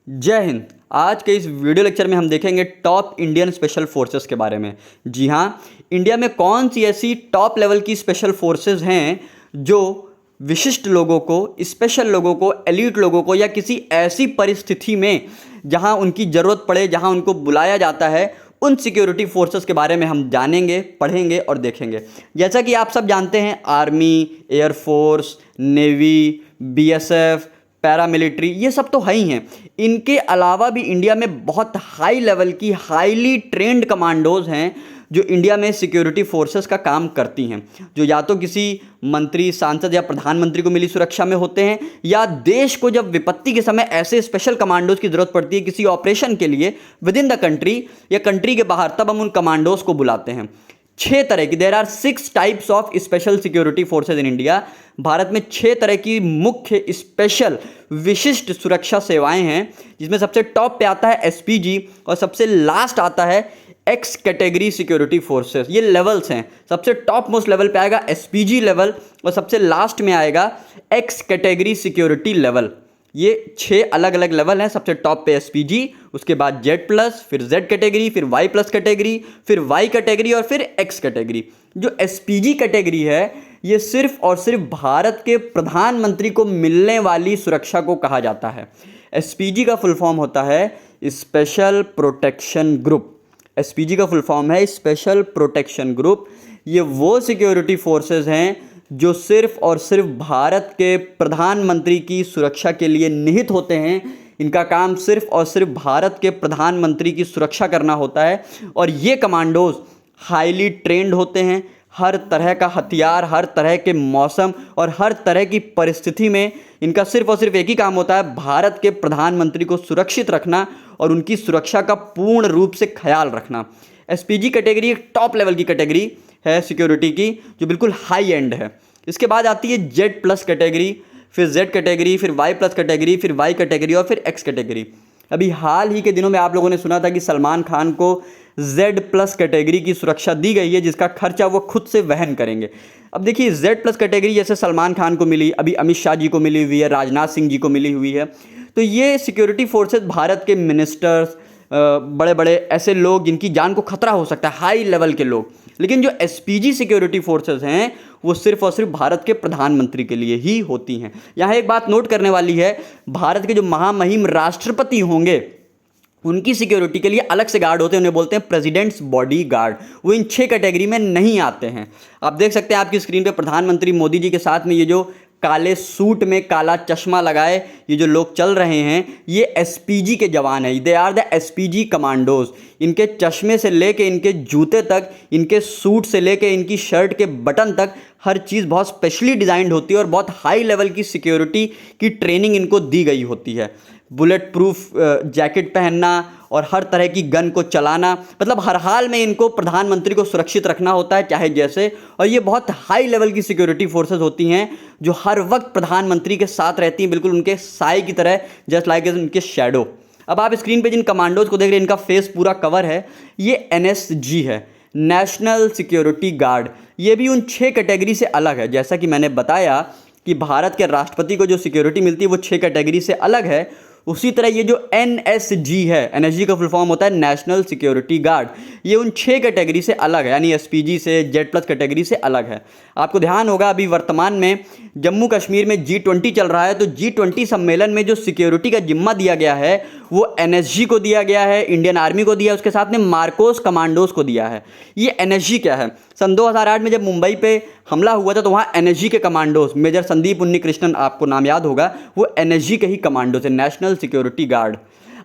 जय हिंद। आज के इस वीडियो लेक्चर में हम देखेंगे टॉप इंडियन स्पेशल फोर्सेस के बारे में। जी हाँ, इंडिया में कौन सी ऐसी टॉप लेवल की स्पेशल फोर्सेस हैं जो विशिष्ट लोगों को, स्पेशल लोगों को, एलीट लोगों को या किसी ऐसी परिस्थिति में जहां उनकी ज़रूरत पड़े, जहां उनको बुलाया जाता है, उन सिक्योरिटी फोर्सेस के बारे में हम जानेंगे, पढ़ेंगे और देखेंगे। जैसा कि आप सब जानते हैं, army, air force, navy, BSF, paramilitary, ये सब तो है ही हैं। इनके अलावा भी इंडिया में बहुत हाई लेवल की, हाईली ट्रेंड कमांडोज हैं जो इंडिया में सिक्योरिटी फोर्सेस का काम करती हैं, जो या तो किसी मंत्री, सांसद या प्रधानमंत्री को मिली सुरक्षा में होते हैं, या देश को जब विपत्ति के समय ऐसे स्पेशल कमांडोज की ज़रूरत पड़ती है किसी ऑपरेशन के लिए विद इन द कंट्री या कंट्री के बाहर, तब हम उन कमांडोज को बुलाते हैं। 6 तरह की, there are 6 types of special security forces in India. Bharat में 6 तरह की मुख्य स्पेशल विशिष्ट सुरक्षा सेवाएं हैं, जिसमें सबसे टॉप पे आता है एसपीजी और सबसे लास्ट आता है एक्स कैटेगरी सिक्योरिटी फोर्सेस। ये लेवल्स हैं, सबसे टॉप मोस्ट लेवल पे आएगा एसपीजी लेवल और सबसे लास्ट में आएगा एक्स कैटेगरी सिक्योरिटी लेवल। ये 6 अलग अलग लेवल हैं। सबसे टॉप पे एसपीजी, उसके बाद जेड प्लस, फिर जेड कैटेगरी, फिर वाई प्लस कैटेगरी, फिर वाई कैटेगरी और फिर एक्स कैटेगरी। जो एसपीजी कैटेगरी है, ये सिर्फ और सिर्फ भारत के प्रधानमंत्री को मिलने वाली सुरक्षा को कहा जाता है। एसपीजी का फुल फॉर्म होता है स्पेशल प्रोटेक्शन ग्रुप। एसपीजी का फुल फॉर्म है स्पेशल प्रोटेक्शन ग्रुप। ये वो सिक्योरिटी फोर्सेस हैं जो सिर्फ और सिर्फ भारत के प्रधानमंत्री की सुरक्षा के लिए निहित होते हैं। इनका काम सिर्फ और सिर्फ भारत के प्रधानमंत्री की सुरक्षा करना होता है और ये कमांडोज हाईली ट्रेंड होते हैं। हर तरह का हथियार, हर तरह के मौसम और हर तरह की परिस्थिति में इनका सिर्फ और सिर्फ एक ही काम होता है, भारत के प्रधानमंत्री को सुरक्षित रखना और उनकी सुरक्षा का पूर्ण रूप से ख्याल रखना। एसपीजी कैटेगरी एक टॉप लेवल की कैटेगरी है सिक्योरिटी की, जो बिल्कुल हाई एंड है। इसके बाद आती है जेड प्लस कैटेगरी, फिर जेड कैटेगरी, फिर वाई प्लस कैटेगरी, फिर वाई कैटेगरी और फिर एक्स कैटेगरी। अभी हाल ही के दिनों में आप लोगों ने सुना था कि सलमान खान को जेड प्लस कैटेगरी की सुरक्षा दी गई है, जिसका खर्चा वो खुद से वहन करेंगे। अब देखिए, जेड प्लस कैटेगरी जैसे सलमान खान को मिली, अभी अमित शाह जी को मिली हुई है, राजनाथ सिंह जी को मिली हुई है। तो ये सिक्योरिटी फोर्सेज भारत के मिनिस्टर्स, बड़े बड़े ऐसे लोग जिनकी जान को खतरा हो सकता है, हाई लेवल के लोग। लेकिन जो एसपीजी सिक्योरिटी फोर्सेस हैं वो सिर्फ और सिर्फ भारत के प्रधानमंत्री के लिए ही होती हैं। यहाँ एक बात नोट करने वाली है, भारत के जो महामहिम राष्ट्रपति होंगे उनकी सिक्योरिटी के लिए अलग से गार्ड होते हैं, उन्हें बोलते हैं प्रेसिडेंट्स बॉडी गार्ड। वो इन 6 कैटेगरी में नहीं आते हैं। आप देख सकते हैं आपकी स्क्रीन पे प्रधानमंत्री मोदी जी के साथ में ये जो काले सूट में काला चश्मा लगाए ये जो लोग चल रहे हैं, ये एसपीजी के जवान हैं। They are the SPG commandos. इनके चश्मे से लेके इनके जूते तक, इनके सूट से लेके इनकी शर्ट के बटन तक, हर चीज़ बहुत स्पेशली डिज़ाइंड होती है और बहुत हाई लेवल की सिक्योरिटी की ट्रेनिंग इनको दी गई होती है। बुलेट प्रूफ जैकेट पहनना और हर तरह की गन को चलाना, मतलब हर हाल में इनको प्रधानमंत्री को सुरक्षित रखना होता है, चाहे जैसे। और ये बहुत हाई लेवल की सिक्योरिटी फोर्सेस होती हैं जो हर वक्त प्रधानमंत्री के साथ रहती हैं, बिल्कुल उनके साए की तरह, जस्ट लाइक उनके शैडो। अब आप स्क्रीन पे जिन कमांडोज को देख रहे हैं, इनका फेस पूरा कवर है। ये एनएसजी है, नेशनल सिक्योरिटी गार्ड। ये भी उन 6 कैटेगरी से अलग है। जैसा कि मैंने बताया कि भारत के राष्ट्रपति को जो सिक्योरिटी मिलती है वो 6 कैटेगरी से अलग है, उसी तरह ये जो एनएसजी है, एनएसजी का फुल फॉर्म होता है नेशनल सिक्योरिटी गार्ड, ये उन 6 कैटेगरी से अलग है, यानी एसपीजी से, जेड प्लस कैटेगरी से अलग है। आपको ध्यान होगा अभी वर्तमान में जम्मू कश्मीर में G20 चल रहा है, तो G20 सम्मेलन में जो सिक्योरिटी का जिम्मा दिया गया है वो एनएसजी को दिया गया है, इंडियन आर्मी को दिया है, उसके साथ में मार्कोस कमांडोज को दिया है। ये एनएसजी क्या है? सन 2008 में जब मुंबई पे हमला हुआ था तो वहाँ एनएसजी के कमांडोज, मेजर संदीप उन्नीकृष्णन, आपको नाम याद होगा, वो एनएसजी के ही कमांडोज है, नेशनल सिक्योरिटी गार्ड।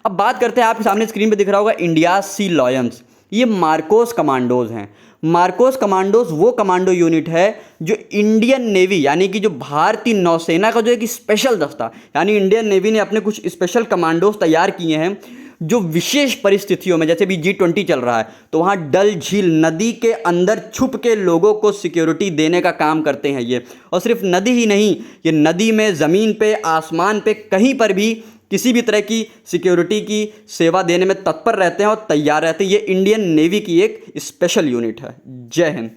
अब बात करते हैं, आपके सामने स्क्रीन पे दिख रहा होगा इंडिया सी लॉयंस। ये मार्कोस कमांडोज हैं। मार्कोस कमांडोज वो कमांडो यूनिट है जो इंडियन नेवी, यानी कि जो भारतीय नौसेना का जो एक स्पेशल दस्ता, यानी इंडियन नेवी ने अपने कुछ स्पेशल कमांडोज तैयार किए हैं जो विशेष परिस्थितियों में, जैसे भी G20 चल रहा है तो वहाँ डल झील नदी के अंदर छुप के लोगों को सिक्योरिटी देने का काम करते हैं ये। और सिर्फ नदी ही नहीं, ये नदी में, ज़मीन पे, आसमान पे, कहीं पर भी किसी भी तरह की सिक्योरिटी की सेवा देने में तत्पर रहते हैं और तैयार रहते हैं। ये इंडियन नेवी की एक स्पेशल यूनिट है। जय हिंद।